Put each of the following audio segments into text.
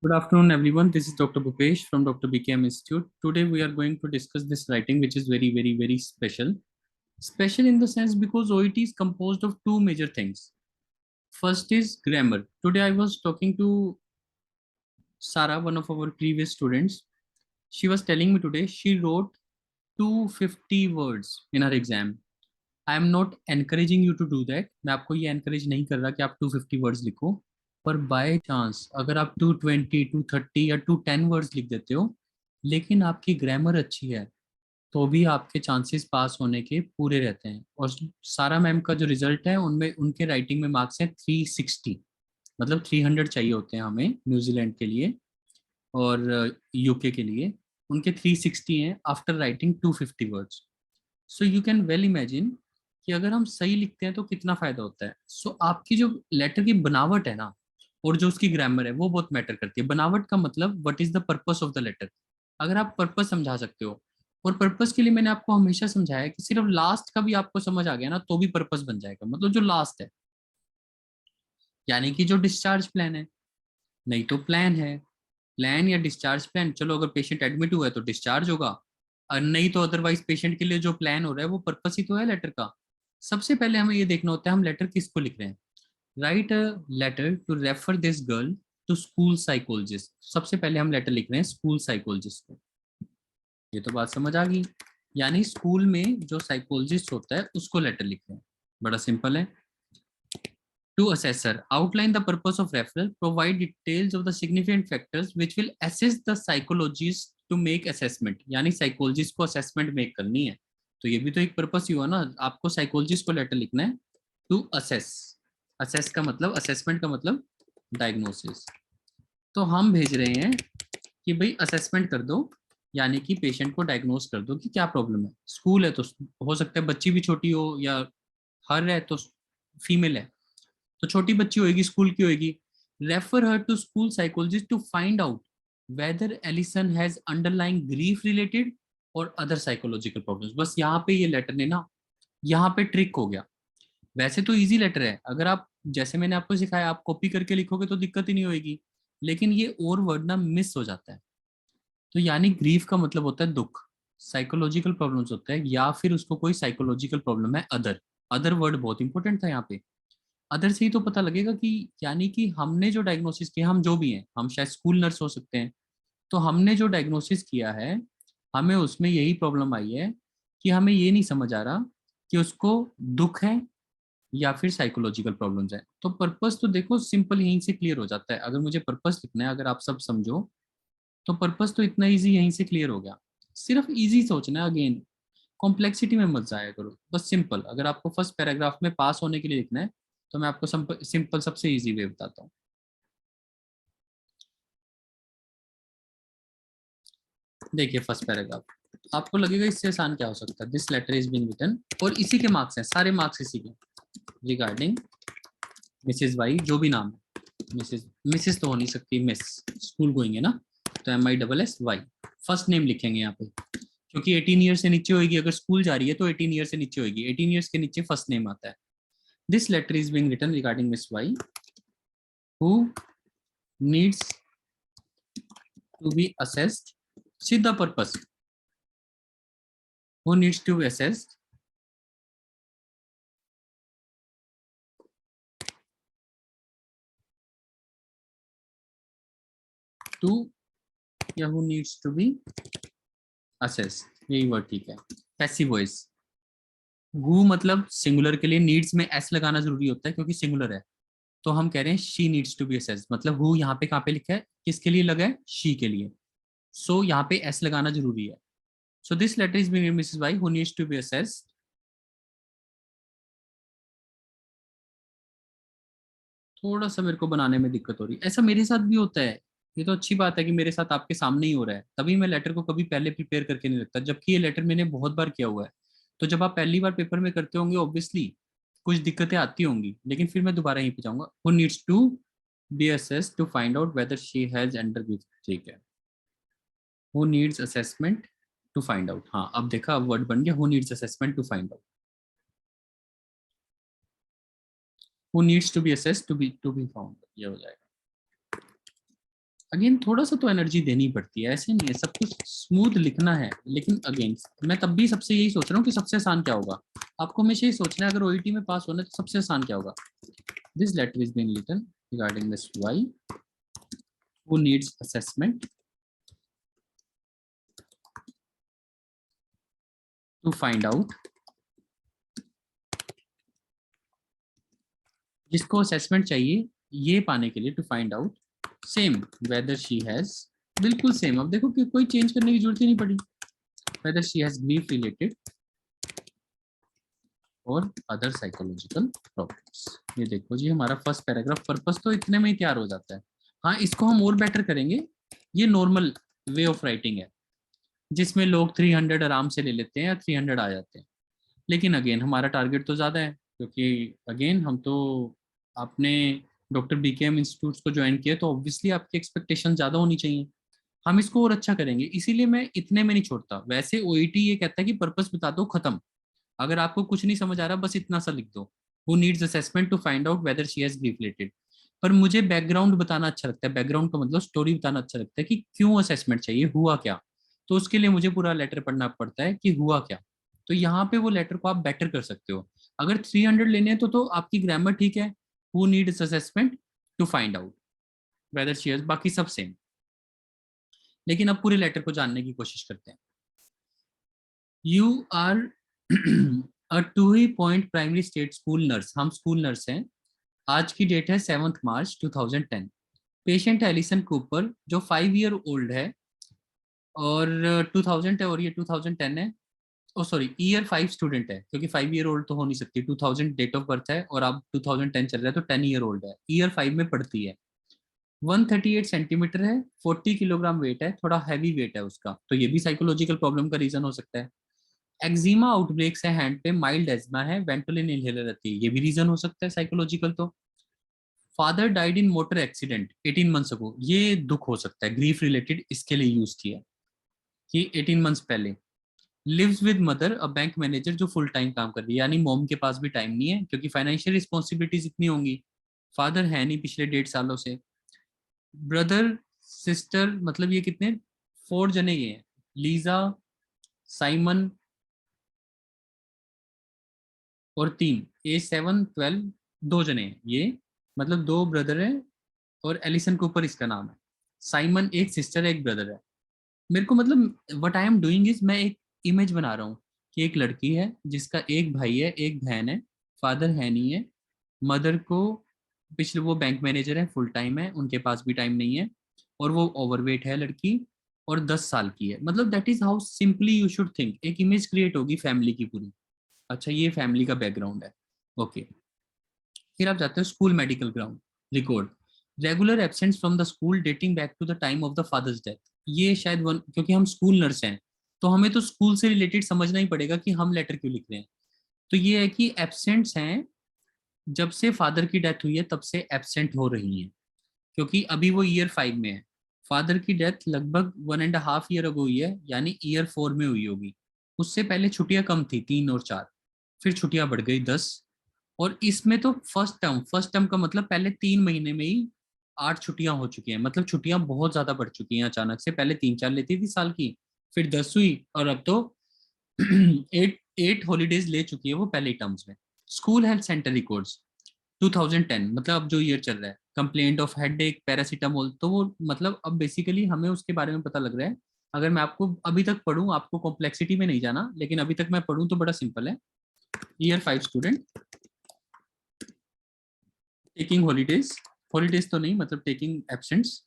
Good afternoon, everyone. This is Dr. Bhupesh from Dr. BKM Institute. Today, we are going to discuss this writing, which is very, very, very special. Special in the sense because OET is composed of two major things. First is grammar. Today, I was talking to Sarah, one of our previous students. She was telling me today she wrote 250 words in her exam. I am not encouraging you to do that. मैं आपको ये encourage नहीं कर रहा कि आप 250 words लिखो. पर बाय चांस अगर आप 220, 230 या 210 वर्ड्स लिख देते हो, लेकिन आपकी ग्रामर अच्छी है, तो भी आपके चांसेस पास होने के पूरे रहते हैं. और सारा मैम का जो रिजल्ट है उनमें उनके राइटिंग में मार्क्स हैं 360. मतलब 300 चाहिए होते हैं हमें न्यूजीलैंड के लिए और यूके के लिए. उनके 360 हैं after writing 250 words. So you can well imagine कि अगर हम सही लिखते हैं तो कितना फायदा होता है. आपकी जो लेटर की बनावट है ना, और जो उसकी ग्रामर है वो बहुत मैटर करती है. बनावट का मतलब what is the purpose of the letter. अगर आप पर्पस समझा सकते हो, और पर्पस के लिए मैंने आपको हमेशा समझाया कि सिर्फ लास्ट का भी आपको समझ आ गया ना तो भी पर्पस बन जाएगा. मतलब जो लास्ट है, यानी कि जो डिस्चार्ज प्लान है, नहीं तो प्लान है. प्लान या डिस्चार्ज प्लान, चलो अगर पेशेंट एडमिट हुआ है तो डिस्चार्ज होगा, और नहीं तो अदरवाइज पेशेंट के लिए जो प्लान हो रहा है वो पर्पस ही तो है लेटर का. सबसे पहले हमें ये देखना होता है हम लेटर किसको लिख रहे हैं. Write a letter to refer this girl to school psychologist. सबसे पहले हम लेटर लिख रहे हैं स्कूल साइकोलॉजिस्ट को. ये तो बात समझ आ गई. यानी स्कूल में जो साइकोलॉजिस्ट होता है उसको लेटर लिख रहे हैं. बड़ा सिंपल है. To assessor, outline the purpose of referral, provide details of the significant factors which will assist the psychologist to make assessment. यानी साइकोलॉजिस्ट को असेसमेंट मेक करनी है, तो ये भी तो एक पर्पस ही हुआ ना. आपको साइकोलॉजिस्ट को लेटर लिखना है टू असेस. असेस का मतलब, असेसमेंट का मतलब डायग्नोसिस. तो हम भेज रहे हैं कि भाई असेसमेंट कर दो, यानी कि पेशेंट को डायग्नोस कर दो कि क्या प्रॉब्लम है. स्कूल है तो हो सकता है बच्ची भी छोटी हो, या हर है तो फीमेल है तो छोटी बच्ची होगी, स्कूल की होगी. Refer her to school psychologist to find out whether Alison has underlying grief related or other psychological problems. बस यहाँ पे ये लेटर ने ना, यहाँ पे ट्रिक हो गया. वैसे तो इजी लेटर है, अगर आप जैसे मैंने आपको सिखाया आप कॉपी करके लिखोगे तो दिक्कत ही नहीं होगी. लेकिन ये और वर्ड ना मिस हो जाता है. तो यानी ग्रीफ का मतलब होता है दुख, साइकोलॉजिकल प्रॉब्लम्स होता है, या फिर उसको कोई साइकोलॉजिकल प्रॉब्लम है. अदर, अदर वर्ड बहुत इंपॉर्टेंट था यहाँ पे. अदर से ही तो पता लगेगा कि, यानी कि हमने जो डायग्नोसिस किया, हम जो भी हैं, हम शायद स्कूल नर्स हो सकते हैं, तो हमने जो डायग्नोसिस किया है हमें उसमें यही प्रॉब्लम आई है कि हमें ये नहीं समझ आ रहा कि उसको दुख है या फिर साइकोलॉजिकल प्रॉब्लम्स है. तो पर्पस तो देखो सिंपल यहीं से क्लियर हो जाता है. अगर मुझे पर्पस लिखना है, अगर आप सब समझो, तो पर्पस तो इतना इजी यहीं से क्लियर हो गया. सिर्फ इजी सोचना है. अगेन कॉम्प्लेक्सिटी में मत जाया करो, बस सिंपल. अगर आपको फर्स्ट पैराग्राफ में पास होने के लिए लिखना है तो मैं आपको सिंपल सबसे इजी वे बताता हूँ. देखिए फर्स्ट पैराग्राफ, आपको लगेगा इससे आसान क्या हो सकता है. This letter is being written, और इसी के मार्क्स हैं, सारे मार्क्स इसी के. रिगार्डिंग मिसेज वाई, जो भी नाम है, मिसेज, मिसेज तो हो नहीं सकती, मिस, स्कूल गोइंग है ना, तो MISS वाई. फर्स्ट नेम लिखेंगे यहाँ पे, क्योंकि 18 ईयर से नीचे होगी. अगर स्कूल जा रही है तो 18 ईयर से नीचे होगी. 18 ईयर्स के नीचे फर्स्ट नेम आता है. This letter is being written regarding Miss Y who needs to be assessed. See the purpose. Who needs to be assessed to, या who needs to be assessed, यही word ठीक है. Passive voice. Who मतलब singular के लिए needs में S लगाना जरूरी होता है क्योंकि सिंगुलर है. तो हम कह रहे हैं she needs to be assessed, मतलब हु यहाँ पे कहाँ पे लिखा है, किसके लिए लगा है, शी के लिए. सो यहाँ पे एस लगाना जरूरी है. So this letter is being Mrs Y who needs to be assessed. थोड़ा सा मेरे को बनाने में दिक्कत हो रही है, ऐसा मेरे साथ भी होता है. ये तो अच्छी बात है कि मेरे साथ आपके सामने ही हो रहा है, तभी मैं लेटर को कभी पहले प्रिपेयर करके नहीं रखता, जबकि ये लेटर मैंने बहुत बार किया हुआ है. तो जब आप पहली बार पेपर में करते होंगे ऑब्वियसली कुछ दिक्कतें आती होंगी, लेकिन फिर मैं दोबारा यहीं पे जाऊंगा. Who needs to be assessed to find out whether she has under, ठीक है. Who needs assessment to find out. हाँ अब देखा, अब वर्ड बन गया, who needs assessment to find out. Who needs to be assessed to be found, ये हो जाएगा. अगेन थोड़ा सा तो एनर्जी देनी पड़ती है, ऐसे नहीं है सब कुछ स्मूथ लिखना है। लेकिन अगेन मैं तब भी सबसे यही सोच रहा हूँ कि सबसे आसान क्या होगा। आपको हमेशा यही सोचना है अगर ओईटी में पास होना है तो सबसे आसान क्या होगा। This letter is being written regarding this Y who needs assessment to find out, जिसको असेसमेंट चाहिए ये पाने के लिए to find out same whether she has, बिल्कुल सेम। अब देखो कि कोई चेंज करने की जरूरत ही नहीं पड़ी। Weather she has grief related or other psychological problems. ये देखो जी हमारा फर्स्ट पैराग्राफ पर्पस तो इतने में ही तैयार हो जाता है। हाँ इसको हम और बेटर करेंगे। ये नॉर्मल वे ऑफ राइटिंग है जिसमें लोग 300 आराम से ले लेते हैं या 300 आ जाते हैं। लेकिन अगेन हमारा टारगेट तो ज़्यादा है क्योंकि अगेन हम तो आपने डॉक्टर बीकेएम इंस्टीट्यूट को ज्वाइन किया तो ऑब्वियसली आपकी एक्सपेक्टेशन ज़्यादा होनी चाहिए। हम इसको और अच्छा करेंगे इसीलिए मैं इतने में नहीं छोड़ता। वैसे ओईटी ये कहता है कि पर्पस बता दो खत्म। अगर आपको कुछ नहीं समझ आ रहा बस इतना सा लिख दो, who needs assessment to find out whether she has grief related. पर मुझे बैकग्राउंड बताना अच्छा लगता है। बैकग्राउंड का मतलब स्टोरी बताना अच्छा लगता है कि क्यों असेसमेंट चाहिए, हुआ क्या। तो उसके लिए मुझे पूरा लेटर पढ़ना पड़ता है कि हुआ क्या। तो यहाँ पे वो लेटर को आप बेटर कर सकते हो। अगर 300 लेने हैं तो आपकी ग्रामर ठीक है, who needs assessment to find out whether she has, बाकी सब सेम। लेकिन अब पूरे लेटर को जानने की कोशिश करते हैं। You are a to he point primary state school nurse, हम स्कूल नर्स हैं। आज की डेट है 7 मार्च 2010। पेशेंट है एलिसन कूपर जो 5 ईयर ओल्ड है और 2000 है और ये 2010 है। ओ सॉरी ईयर 5 स्टूडेंट है क्योंकि 5 ईयर ओल्ड तो हो नहीं सकती। 2000 डेट ऑफ बर्थ है और अब 2010 चल रहा है तो 10 ईयर ओल्ड है। ईयर 5 में पढ़ती है। 138 सेंटीमीटर है, 40 किलोग्राम वेट है, थोड़ा हैवी वेट है उसका। तो ये भी साइकोलॉजिकल प्रॉब्लम का रीजन हो सकता है। एक्जिमा आउटब्रेक्स है हैंड पे, माइल्ड एज्मा है, वेंटोलिन इनहेलर रहती है, ये भी रीजन हो सकता है साइकोलॉजिकल। तो father died in motor accident 18 months ago, ये दुख हो सकता है ग्रीफ रिलेटेड, इसके लिए यूज किया कि 18 मंथ्स पहले। Lives with mother a bank manager जो फुल टाइम काम कर रही है, यानी मॉम के पास भी टाइम नहीं है क्योंकि फाइनेंशियल रिस्पॉन्सिबिलिटीज इतनी होंगी। फादर है नहीं पिछले 1.5 सालों से। ब्रदर सिस्टर मतलब ये कितने 4 जने ये हैं, लीजा, साइमन और 3, एज 7, 12, 2 जने हैं ये। मतलब 2 ब्रदर है और एलिसन कूपर इसका नाम है। साइमन एक सिस्टर है एक ब्रदर है। मेरे को मतलब what I am doing is मैं एक इमेज बना रहा हूँ कि एक लड़की है जिसका एक भाई है एक बहन है, फादर है नहीं है, मदर को पिछले वो बैंक मैनेजर है फुल टाइम है उनके पास भी टाइम नहीं है, और वो ओवरवेट है लड़की और 10 साल की है। मतलब that is how simply you should think, एक इमेज क्रिएट होगी फैमिली की पूरी। अच्छा ये फैमिली का बैकग्राउंड है। ओके फिर आप जाते हो school medical ground record, regular absence from the school dating back to the time of the father's death. ये शायद वन, क्योंकि हम स्कूल नर्स हैं तो हमें तो स्कूल से रिलेटेड समझना ही पड़ेगा कि हम लेटर क्यों लिख रहे हैं। तो ये है कि एब्सेंट्स हैं जब से फादर की डेथ हुई है तब से एब्सेंट हो रही हैं क्योंकि अभी वो ईयर 5 में है। फादर की डेथ लगभग 1.5 ईयर अगो हुई है यानी ईयर 4 में हुई होगी। उससे पहले छुट्टियां कम थी 3 और 4, फिर छुट्टियां बढ़ गई 10। और इसमें तो फर्स्ट टर्म का मतलब पहले 3 महीने में ही 8 छुट्टियां हो चुकी हैं। मतलब छुट्टियां बहुत ज्यादा बढ़ चुकी हैं अचानक से, पहले 3-4 लेती थी साल की, फिर 10 हुई और अब तो 8 हॉलीडेज ले चुकी है वो पहले टर्म्स में। स्कूल हेल्थ सेंटर रिकॉर्ड्स 2010 मतलब अब जो ईयर चल रहा है, कंप्लेंट ऑफ हेडेक पैरासीटामोल, तो वो मतलब अब बेसिकली हमें उसके बारे में पता लग रहा है। अगर मैं आपको अभी तक पढ़ूं, आपको कॉम्प्लेक्सिटी में नहीं जाना लेकिन अभी तक मैं पढ़ूं तो बड़ा सिंपल है। Year 5 student taking holidays, holidays तो नहीं मतलब टेकिंग एब्सेंट्स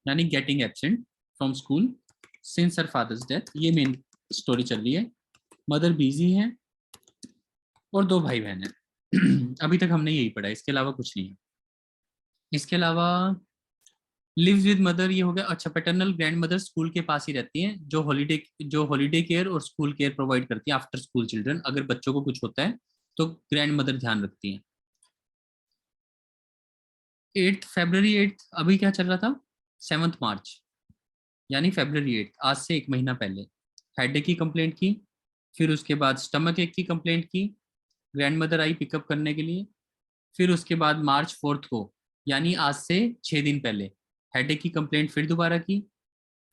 यानी getting absent from school since her father's death, ये मेन स्टोरी चल रही है। मदर बिजी है और 2 भाई बहन है। अभी तक हमने यही पढ़ा है, इसके अलावा कुछ नहीं है। इसके अलावा लिव्स विद मदर ये हो गया। अच्छा पैटर्नल ग्रैंड मदर स्कूल के पास ही रहती हैं जो हॉलीडे केयर और स्कूल केयर प्रोवाइड करती हैं आफ्टर स्कूल चिल्ड्रन, अगर बच्चों को कुछ होता है तो ग्रैंड मदर ध्यान रखती हैं। 8 फरवरी 8 अभी क्या चल रहा था, 7 मार्च यानी February 8 आज से 1 महीना पहले हेडेक की कंप्लेंट की, फिर उसके बाद स्टमक एक की कंप्लेंट की, ग्रैंड मदर आई पिकअप करने के लिए। फिर उसके बाद March 4 को यानी आज से 6 दिन पहले हेडेक की कंप्लेंट फिर दोबारा की,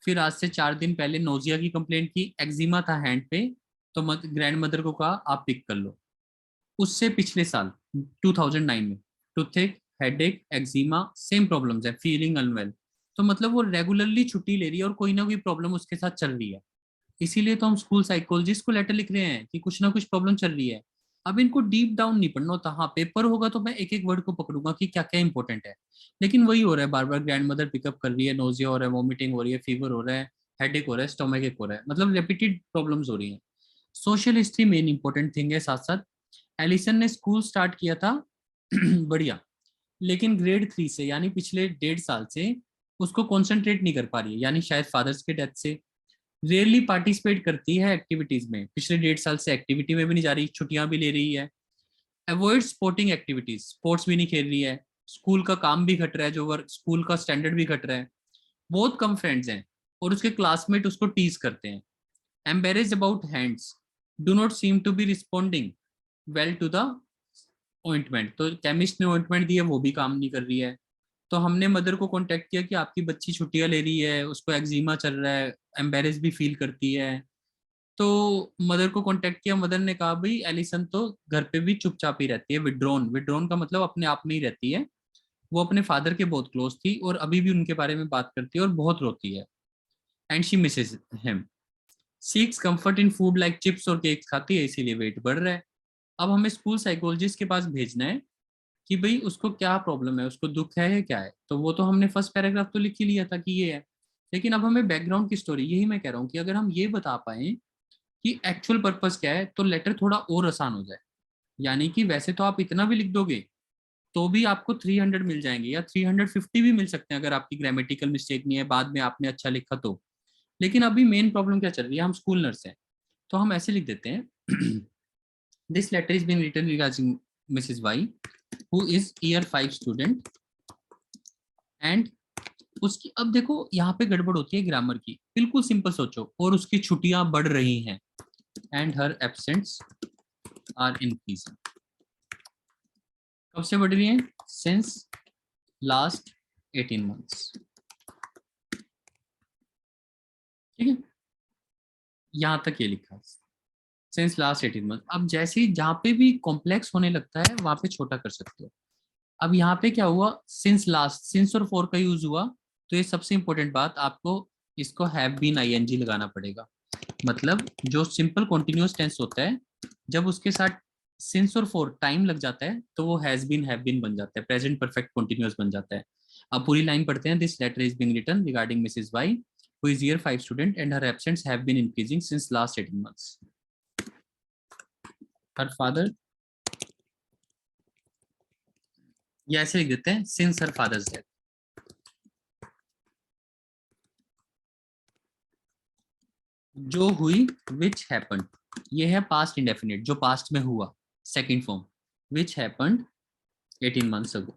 फिर आज से 4 दिन पहले नोजिया की कंप्लेंट की, एक्जिमा था हैंड पे, तो ग्रैंड मदर को कहा आप पिक कर लो। उससे पिछले साल 2009 में toothache, headache, eczema same problems है, फीलिंग अनवेल। तो मतलब वो रेगुलरली छुट्टी ले रही है और कोई ना कोई प्रॉब्लम उसके साथ चल रही है। इसीलिए तो हम स्कूल साइकोलॉजिस्ट को लेटर लिख रहे हैं कि कुछ ना कुछ प्रॉब्लम चल रही है। अब इनको डीप डाउन नहीं पढ़ना होता, हाँ पेपर होगा तो मैं एक एक वर्ड को पकड़ूंगा कि क्या क्या इंपॉर्टेंट है। लेकिन वही हो रहा है, बार बार ग्रैंड मदर पिकअप कर रही है, नोजिया हो रहा है, वॉमिटिंग हो रही है, फीवर हो रहा है, हेडेक हो रहा है, स्टोमक एक हो रहा है, मतलब रिपीटेड प्रॉब्लम्स हो रही है। Social history main important thing है। साथ साथ एलिसन ने स्कूल स्टार्ट किया था बढ़िया, लेकिन ग्रेड 3 से यानी पिछले 1.5 साल से उसको कॉन्सेंट्रेट नहीं कर पा रही है, यानी शायद फादर्स के डेथ से। रेयरली पार्टिसिपेट करती है एक्टिविटीज में, पिछले 1.5 साल से एक्टिविटी में भी नहीं जा रही, छुट्टियां भी ले रही है। अवॉइड स्पोर्टिंग एक्टिविटीज, स्पोर्ट्स भी नहीं खेल रही है। स्कूल का काम भी घट रहा है, जो वर्क स्कूल का स्टैंडर्ड भी घट रहा है। बहुत कम फ्रेंड्स हैं और उसके क्लासमेट उसको टीज करते हैं। Embarrassed about hands, do not seem to be responding well to the ointment. तो केमिस्ट ने ऑइंटमेंट दिया, वो भी काम नहीं कर रही है। तो हमने मदर को कांटेक्ट किया कि आपकी बच्ची छुट्टियां ले रही है, उसको एक्जिमा चल रहा है, एम्बेरेस भी फील करती है। तो मदर को कांटेक्ट किया, मदर ने कहा भाई एलिसन तो घर पे भी चुपचाप ही रहती है, विड्रॉन, विड्रॉन का मतलब अपने आप में ही रहती है। वो अपने फादर के बहुत क्लोज थी और अभी भी उनके बारे में बात करती है और बहुत रोती है। And she misses him, seeks comfort in food like chips और केक्स खाती है, इसीलिए वेट बढ़ रहा है। अब हमें स्कूल साइकोलॉजिस्ट के पास भेजना है कि भाई उसको क्या प्रॉब्लम है, उसको दुख है या क्या है। तो वो तो हमने फर्स्ट पैराग्राफ तो लिख ही लिया था कि ये है, लेकिन अब हमें बैकग्राउंड की स्टोरी, यही मैं कह रहा हूँ कि अगर हम ये बता पाए कि एक्चुअल पर्पस क्या है, तो लेटर थोड़ा और आसान हो जाए। यानी कि वैसे तो आप इतना भी लिख दोगे तो भी आपको 300 मिल जाएंगे या 350 भी मिल सकते हैं, अगर आपकी ग्रामेटिकल मिस्टेक नहीं है, बाद में आपने अच्छा लिखा तो। लेकिन अभी मेन प्रॉब्लम क्या चल रही है, हम स्कूल नर्स हैं, तो हम ऐसे लिख देते हैं this letter is been written regarding Mrs Y who is year 5 student and उसकी, अब देखो यहाँ पे गड़बड़ होती है ग्रामर की, बिल्कुल सिंपल सोचो, और उसकी छुट्टियां बढ़ रही हैं and her absents are increasing. कब से बढ़ रही है, सिंस लास्ट 18 months। ठीक है, यहां तक ये लिखा है, सिंस लास्ट 18 months। अब जैसे ही जहां पे भी कॉम्प्लेक्स होने लगता है वहां पे छोटा कर सकते हो। अब यहाँ पे क्या हुआ, सिंस लास्ट, सिंस और फॉर का यूज हुआ, तो ये सबसे इंपॉर्टेंट बात, आपको इसको हैव बीन आईएनजी लगाना पड़ेगा। मतलब जो सिंपल कॉन्टिन्यूअस टेंस होता है, जब उसके साथ सिंस और फॉर टाइम लग जाता है तो वो हैज बीन हैव बीन बन जाता है, प्रेजेंट परफेक्ट कॉन्टिन्यूअस बन जाता है। अब पूरी लाइन पढ़ते हैं, this letter is being written regarding Mrs Y who is year 5 student and her absents have been increasing since last 18 months। Her father, ये ऐसे लिख देते हैं, सिंस हर फादर्स डेथ। जो हुई, विच हैपेंड, ये है पास्ट इंडेफिनिट, जो पास्ट में हुआ, second form, which happened 18 months ago।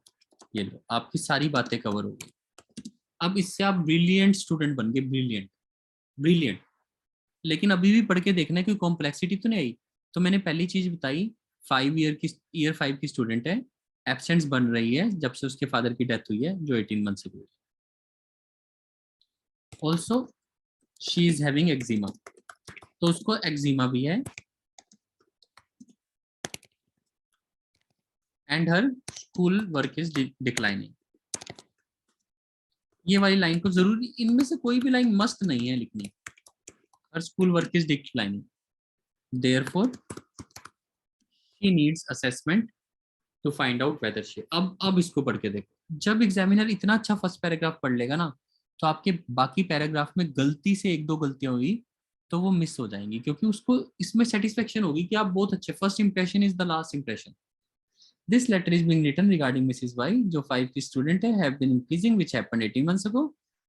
ये लो, आपकी सारी बातें कवर हो गई। अब इससे आप ब्रिलियंट स्टूडेंट बन गए, ब्रिलियंट, ब्रिलियंट। लेकिन अभी भी पढ़ के देखना है कि कॉम्प्लेक्सिटी तो नहीं आई। तो मैंने पहली चीज बताई, 5 ईयर 5 की स्टूडेंट है, एब्सेंट्स बन रही है जब से उसके फादर की डेथ हुई है, जो 18 months से हुई। Also she is having eczema, तो उसको एक्जिमा भी है, and her school work is declining. ये वाली लाइन को जरूरी, इनमें से कोई भी लाइन मस्त नहीं है लिखनी। Her school work is declining, therefore she needs assessment to find out whether she. अब इसको पढ़ के देखो, जब एग्जामिनर इतना अच्छा फर्स्ट पैराग्राफ पढ़ लेगा ना, तो आपके बाकी पैराग्राफ में गलती से एक दो गलतियां हुई तो वो मिस हो जाएंगी, क्योंकि उसको इसमें सेटिस्फेक्शन होगी कि आप बहुत अच्छे, first impression is the last impression. This letter is being written regarding Mrs Y जो 5 की स्टूडेंट है, have been increasing which happened 18 months ago।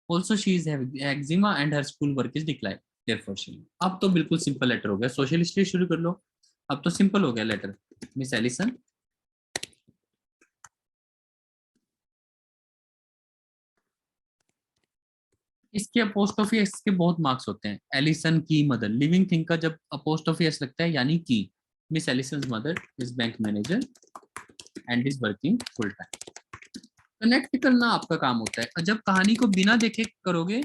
Also she is having eczema and her school work is decline, therefore she. अब तो बिल्कुल simple letter हो गया, social history शुरू कर लो। अब तो सिंपल हो गया लेटर। मिस एलिसन, इसके अपोस्ट्रोफी एस के बहुत मार्क्स होते हैं। एलिसन की मदर, लिविंग थिंग का जब अपोस्ट्रोफी एस लगता है यानी कि Miss Alison mother is bank manager and is working full time. Connect करना आपका काम होता है। और जब कहानी को बिना देखे करोगे,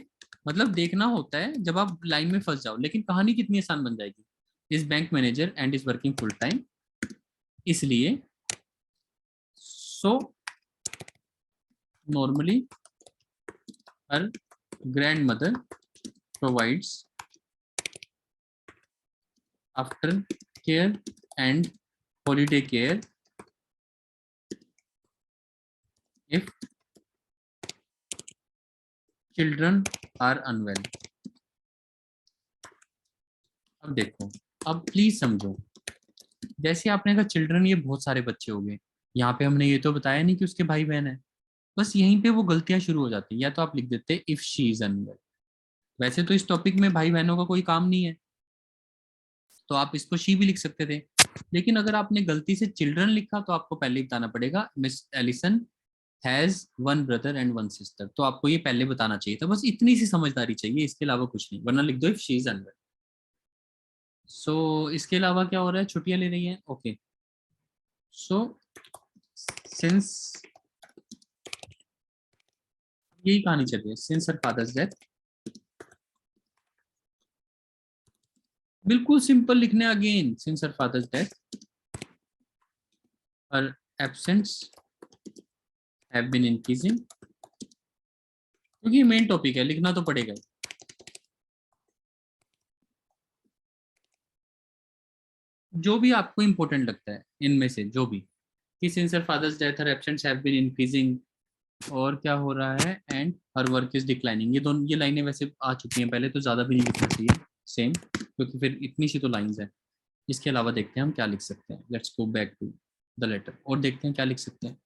मतलब देखना होता है जब आप लाइन में फंस जाओ, लेकिन कहानी कितनी आसान बन जाएगी। Is bank manager and is working full time, इसलिए so normally her grandmother provides after care and holiday care if children are unwell. अब देखो, अब प्लीज समझो, जैसे आपने कहा चिल्ड्रन, ये बहुत सारे बच्चे हो गए। यहाँ पे हमने ये तो बताया नहीं कि उसके भाई बहन है। बस यहीं पे वो गलतियां शुरू हो जाती है। या तो आप लिख देते इफ शी इज अनवेल। वैसे तो इस टॉपिक में भाई बहनों का कोई काम नहीं है, तो आप इसको शी भी लिख सकते थे। लेकिन अगर आपने गलती से चिल्ड्रन लिखा तो आपको पहले ही बताना पड़ेगा Miss Alison has one brother and one sister. तो आपको ये पहले बताना चाहिए था। बस इतनी सी समझदारी चाहिए, इसके अलावा कुछ नहीं। वरना लिख दो इफ शी इज अनवेल। सो इसके अलावा क्या हो रहा है, छुट्टियां ले रही हैं। ओके, सो सिंस, यही कहानी चल रही है, सिंस हर फादर्स डेथ। बिल्कुल सिंपल लिखने, again since her father's death her absents have been increasing, क्योंकि मेन टॉपिक है, लिखना तो पड़ेगा। जो भी आपको इंपॉर्टेंट लगता है इनमें से, जो भी, कि since her father's death her absents have been increasing, और क्या हो रहा है, and her work is declining. ये दोनों, ये लाइनें वैसे आ चुकी हैं पहले, तो ज्यादा भी नहीं लिखना चाहिए सेम, क्योंकि फिर इतनी सी तो लाइंस है। इसके अलावा देखते हैं हम क्या लिख सकते हैं। Let's go back to the letter और देखते हैं क्या लिख सकते हैं।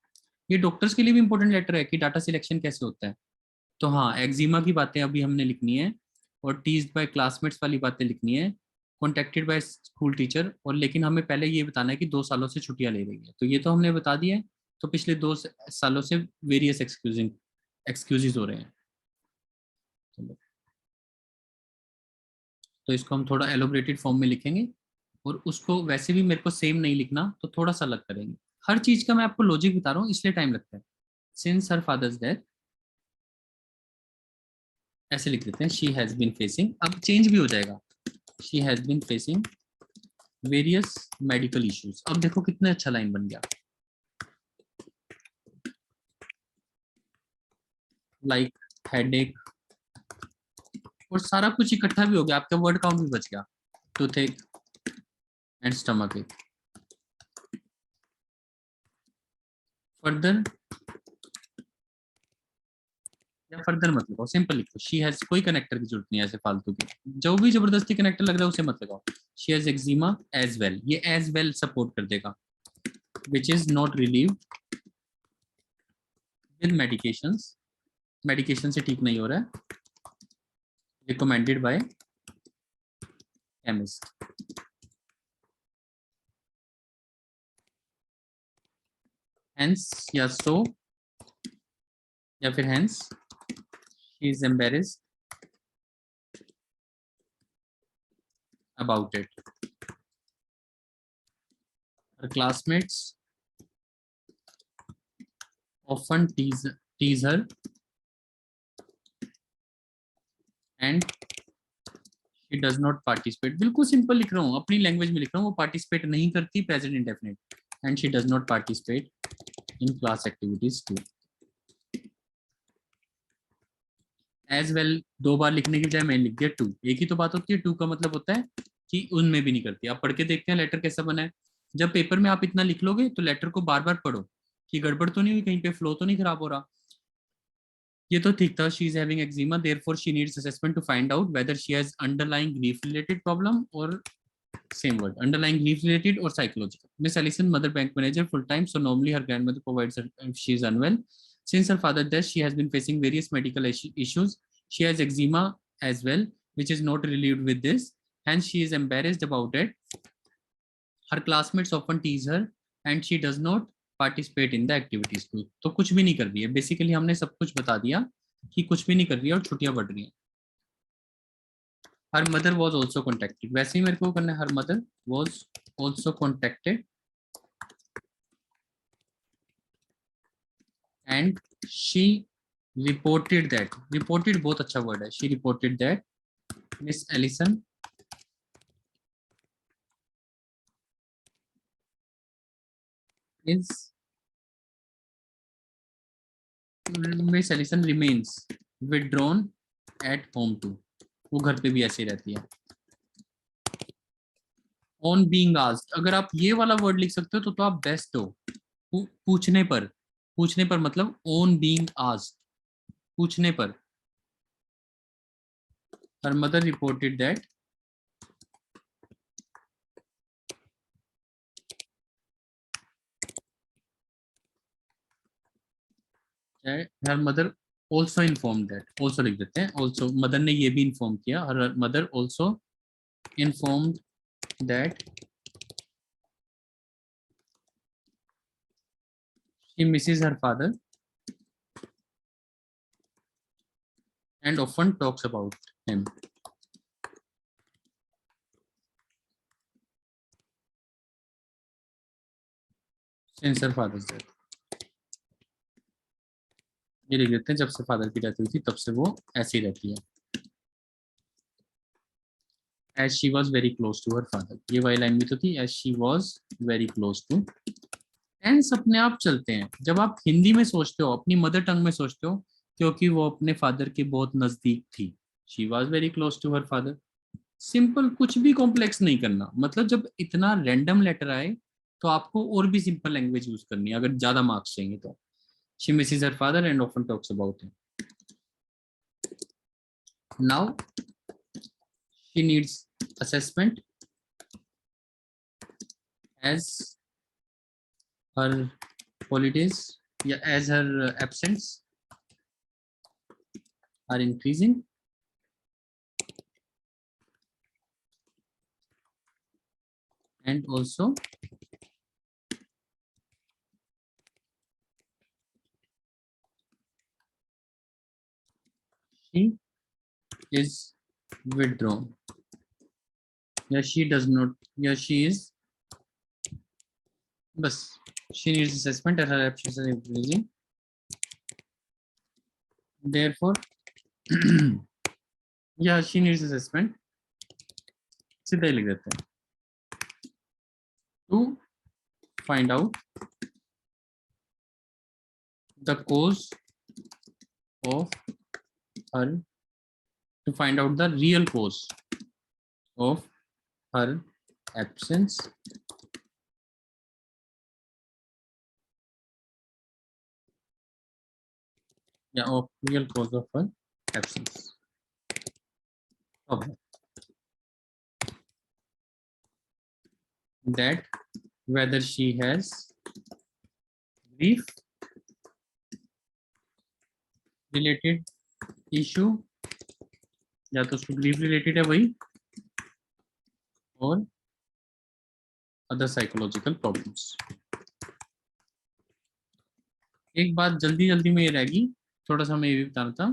ये डॉक्टर्स के लिए भी इंपॉर्टेंट लेटर है कि डाटा सिलेक्शन कैसे होता है। तो हाँ, एक्जिमा की बातें अभी हमने लिखनी है, और टीज्ड बाय क्लासमेट्स वाली बातें लिखनी है, कॉन्टेक्टेड बाय स्कूल टीचर। और लेकिन हमें पहले ये बताना है कि 2 सालों से छुट्टियां ले रही है, तो ये तो हमने बता दिया है। तो पिछले 2 सालों से वेरियस एक्सक्यूजेज हो रहे हैं। चलो, तो इसको हम थोड़ा एलोबरेटेड फॉर्म में लिखेंगे, और उसको वैसे भी मेरे को सेम नहीं लिखना, तो थोड़ा सा अलग करेंगे। हर चीज का मैं आपको लॉजिक बता रहा हूँ, इसलिए टाइम लगता है। सिंस हर फादर्स डेथ, ऐसे लिख देते हैं, शी हैज बीन फेसिंग। अब चेंज भी हो जाएगा, she has been facing various medical issues. अब देखो कितना अच्छा लाइन बन गया, लाइक हेडेक, और सारा कुछ इकट्ठा भी हो गया, आपका वर्ड काउंट भी बच गया, टूथेक एंड स्टमक एक। फर्दर, या फर्दर मत लगाओ, सिंपल लिखो, शी हैज। कोई कनेक्टर की जरूरत नहीं है ऐसे फालतू के, जो भी जबरदस्ती कनेक्टर लग रहा है उसे मत लगाओ। She has eczema as well, ये एज वेल सपोर्ट कर देगा, which is not relieve with medications, medication से ठीक नहीं हो रहा है, रिकमेंडेड बाय केमिस्ट। हेंस या सो, या फिर hence she is embarrassed about it, her classmates often tease her and she does not participate। बिल्कुल सिंपल लिख रहा हूँ, अपनी लैंग्वेज में लिख रहा हूँ, वो पार्टिसिपेट नहीं करती, present indefinite, and she does not participate in class activities too. As well 2 बार लिखने की बजाय मैंने लिख दिया टू। एक ही तो बात होती है, टू का मतलब होता है कि उनमें भी नहीं करती। आप पढ़ के देखते हैं लेटर कैसा बना है। जब पेपर में आप इतना लिख लोगे तो लेटर को बार बार पढ़ो कि गड़बड़ तो नहीं हुई, कहीं पे फ्लो तो नहीं खराब हो रहा। ये तो ठीक था, she is having eczema, therefore she needs assessment to find out whether she has underlying grief related problem, और same word, underlying grief related or psychological. Miss Allison, mother bank manager full time, so normally her grandmother provides her if she is unwell. Since her father death, she has been facing various medical issues. She has eczema as well, which is not relieved with this, hence she is embarrassed about it. Her classmates often tease her and she does not participate in the activities too। तो कुछ भी नहीं कर रही है, basically हमने सब कुछ बता दिया कि कुछ भी नहीं कर रही है और छुट्टियां बढ़ रही हैं। Her mother was also contacted, वैसे ही मेरे को करना है, her mother was also contacted and she reported that, reported बहुत अच्छा वर्ड है, she reported that miss Allison is miss Allison remains withdrawn at home too, वो घर पे भी ऐसे रहती है। ऑन बीइंग आस्क्ड, अगर आप ये वाला वर्ड लिख सकते हो तो आप बेस्ट हो। पूछने पर, पूछने पर मतलब ऑन बीइंग आस्क्ड, पूछने पर। Her mother reported that her mother also inform that, also लिख देते हैं, ऑल्सो मदर ने ये भी इन्फॉर्म किया, her mother also informed that she Mrs her father and often talks about him since her father's death। ये लिख देते हैं, जब से फादर की डेथ हुई थी तब से वो ऐसी रहती है। as she was very close to her father, ये वाली लाइन भी तो थी, as she was very close to। Tense अपने आप चलते हैं जब आप हिंदी में सोचते हो, अपनी मदर टंग में सोचते हो, क्योंकि वो अपने फादर के बहुत नजदीक थी। She was very close to her father. Simple, कुछ भी कॉम्प्लेक्स नहीं करना, मतलब जब इतना रैंडम लेटर आए तो आपको और भी सिंपल लैंग्वेज यूज करनी है अगर ज्यादा मार्क्स चाहिए तो। She Mrs her father and often talks about him. Now she needs assessment as her holidays, yeah, as her absence are increasing, and also she is withdrawn, yeah, she does not, yeah, she is, bus she needs assessment as her absence are increasing, therefore yeah, she needs assessment, सीधा ही लिख देते हैं, to find out the cause of her, to find out the real cause of her absence, yeah, of real cause of her absence। Okay. That whether she has grief related issue, या तो उसको grief related है वही, और other psychological problems. एक बात जल्दी जल्दी में ये रहेगी, थोड़ा सा मैं ये भी बताना था।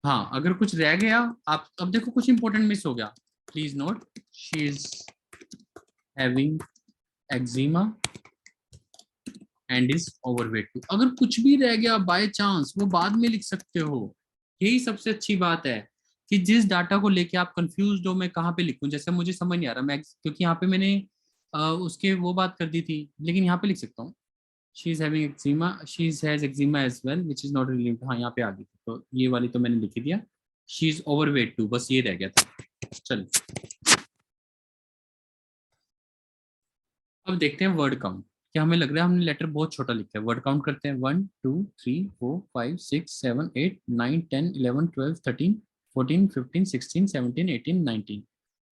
हाँ, अगर कुछ रह गया, आप अब देखो कुछ इंपॉर्टेंट मिस हो गया, please note, she is having eczema and is overweight too. अगर कुछ भी रह गया बाय चांस, वो बाद में लिख सकते हो। यही सबसे अच्छी बात है कि जिस डाटा को लेके आप कंफ्यूज हो, मैं कहाँ पे लिखूं, जैसे मुझे समझ नहीं आ रहा मैं, क्योंकि यहाँ पे मैंने उसके वो बात कर दी थी, लेकिन यहाँ पे लिख सकता हूँ she is having eczema, she has eczema as well which is not relieved. हाँ, यहाँ पे आ गई थी, तो ये वाली तो मैंने लिख दिया, शी इज ओवरवेट टू, बस ये रह गया था। चल अब देखते हैं वर्ड काउंट। क्या हमें लग रहा है हमने लेटर बहुत छोटा लिखा है, वर्ड काउंट करते हैं, 1 2 3 4 5 6 7 8 9 10 11 12 13 14 15 16 17 18 19,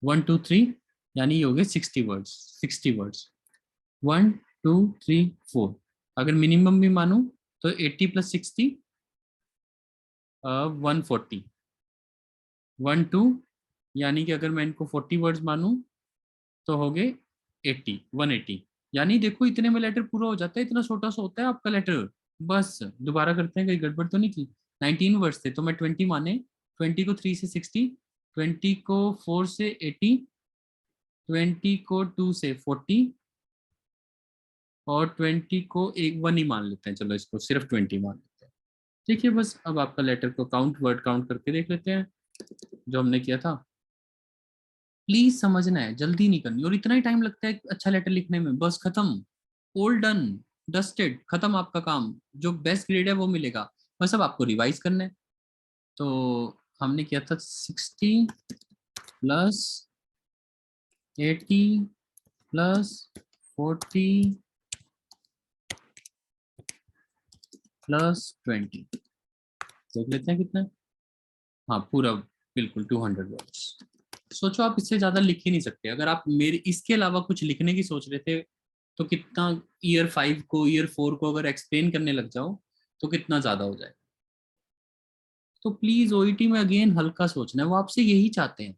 1 2 3, यानी ये हो गए 60 वर्ड्स, 60 वर्ड्स। 1 2 3 4, अगर मिनिमम भी मानूं तो 80 + 60 140, 1 2, यानी कि अगर मैं इनको 40 वर्ड्स मानूं तो हो गए 80, 180। यानी देखो इतने में लेटर पूरा हो जाता है, इतना छोटा सा होता है आपका लेटर। बस दोबारा करते हैं, कहीं गड़बड़ तो नहीं की। 19 वर्ड्स थे तो मैं 20 माने, 20 को 3 से 60, 20 को 4 से 80, 20 को 2 से 40, और 20 को एक 1 ही मान लेते हैं, चलो इसको सिर्फ 20 मान लेते हैं। देखिए बस अब आपका लेटर को वर्ड काउंट करके देख लेते हैं जो हमने किया था। प्लीज समझना है, जल्दी नहीं करनी, और इतना ही टाइम लगता है अच्छा लेटर लिखने में, बस खत्म, ऑल डन, डस्टेड, खत्म आपका काम, जो बेस्ट ग्रेड है वो मिलेगा, बस अब आपको रिवाइज करना है। तो हमने किया था 60 प्लस 80 प्लस 40 प्लस 20, देख लेते हैं कितना है। हाँ पूरा बिल्कुल 200 वर्ड्स। सोचो आप इससे ज्यादा लिख ही नहीं सकते, अगर आप मेरे इसके अलावा कुछ लिखने की सोच रहे थे तो कितना, ईयर 5 को ईयर 4 को अगर एक्सप्लेन करने लग जाओ तो कितना ज्यादा हो जाए। तो प्लीज ओईटी में अगेन हल्का सोचना है, वो आपसे यही चाहते हैं।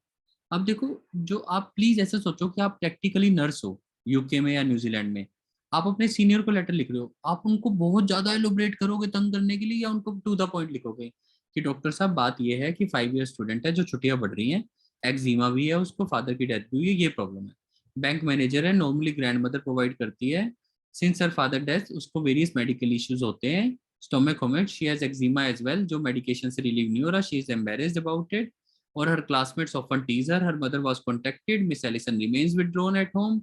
अब देखो, जो आप प्लीज ऐसे सोचो कि आप प्रैक्टिकली नर्स हो यूके में या न्यूजीलैंड में, आप अपने सीनियर को लेटर लिख रहे हो, आप उनको बहुत ज्यादा एलोबरेट करोगे तंग करने के लिए, या उनको टू द पॉइंट लिखोगे कि डॉक्टर साहब बात यह है कि 5 ईयर स्टूडेंट है जो छुट्टियां बढ़ रही हैं, एक्जिमा भी है उसको, फादर की डेथ भी हुई है, ये प्रॉब्लम है, बैंक मैनेजर है, नॉर्मली ग्रैंड मदर प्रोवाइड करती है, सिंस हर फादर डेथ उसको वेरियस मेडिकल इश्यूज होते हैं, स्टोमक होमेट, she has eczema as well, जो मेडिकेशन से रिलीव नहीं हो रहा, she is embarrassed about it, or her classmates often tease her. Her mother was contacted. Miss Allison remains withdrawn at home,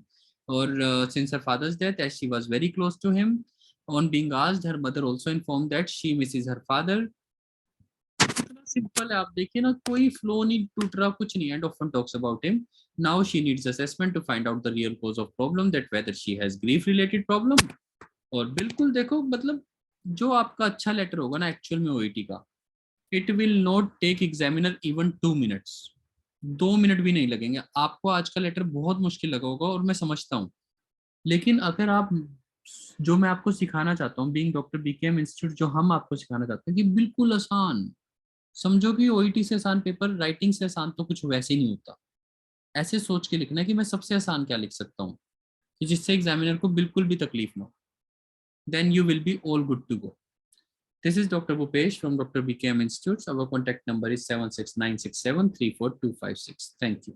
or since her father's death, as she was very close to him. On being asked, her mother also informed that she misses her father. इतना simple है, आप देखिए ना, कोई flow नहीं टूट रहा, कुछ नहीं, and often talks about him, now she needs assessment to find out the real cause of problem, that whether she has grief related problem. और बिल्कुल देखो, मतलब जो आपका अच्छा लेटर होगा ना एक्चुअल में ओईटी का, it will not take examiner even 2 minutes, 2 minute भी नहीं लगेंगे। आपको आज का लेटर बहुत मुश्किल लगा होगा और मैं समझता हूँ, लेकिन अगर आप, जो मैं आपको सिखाना चाहता हूँ बीइंग डॉक्टर बीकेएम इंस्टीट्यूट, जो हम आपको सिखाना चाहते हैं कि बिल्कुल आसान, समझो कि ओईटी से आसान पेपर, राइटिंग से आसान तो कुछ वैसे ही नहीं होता। ऐसे सोच के लिखना है कि मैं सबसे आसान क्या लिख सकता हूँ कि जिससे एग्जामिनर को बिल्कुल भी तकलीफ ना हो, then you will be all good to go. This is Dr. Bhupesh from Dr. BKM Institutes. Our contact number is 76967 34256. Thank you.